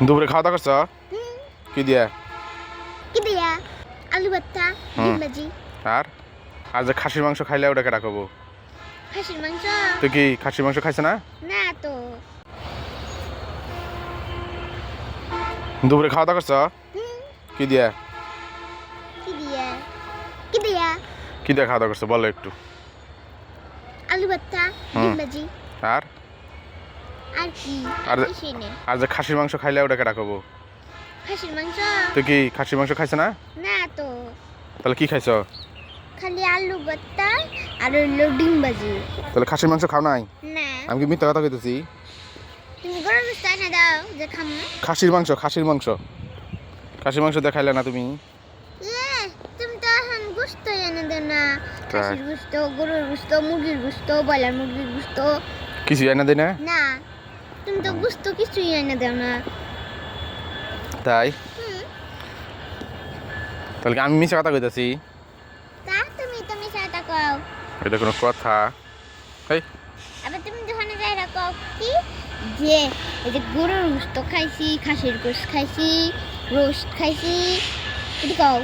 দুপুরে খাওয়া দাওয়া করছো? কি দিয়া? আলু ভর্তা, ডিম ভাজি। আর আর যে খাসির মাংস খাইলে ওটাকে রাখবো। খাসির মাংস? তুই কি খাসির মাংস খাইছ না? না তো। দুপুরে খাওয়া দাওয়া করছো? কি দিয়া? কি দিয়া? কি দিয়া খাওয়া দাওয়া করছো বলো একটু। আলু ভর্তা, ডিম ভাজি। আর আর কি? আর কিছুই নেই। আর যে খাসির মাংস খাইলে ওটাকে রাখবো। খাসির মাংস? তুই কি খাসির মাংস খাইছ না? না তো। তাহলে কি খাইছো? খালি আলু ভর্তা আর হলো ডিম ভাজি। তাহলে খাসির মাংস খাও নাই? না। আমি কি মিথ্যা কথা কইতেছি? তুমি গরম গোস্ত এনে দাও যে খামু। খাসির মাংস দিয়ে খাইলে না তুমি? তুমি তো এখন গোস্ত এনে দেও না। তাই। খাসির গোস্ত, গরুর গোস্ত, মুরগির গোস্ত, ব্রয়লার মুরগির গোস্ত। কিছু এনে দেয় না? না, তুমি তো গোস্ত কিছুই এনে দাও না। তাই? তাহলে কি আমি মিথ্যা কথা কইতেছি? তা তুমি সাথে কও। এটা কোনো কথা? এই আবার তুমি যখন যাই রাখো কি যে এই যে গরুর গোস্ত খাইছি, খাসির গোস্ত খাইছি, রোস্ট খাইছি, এটি কও।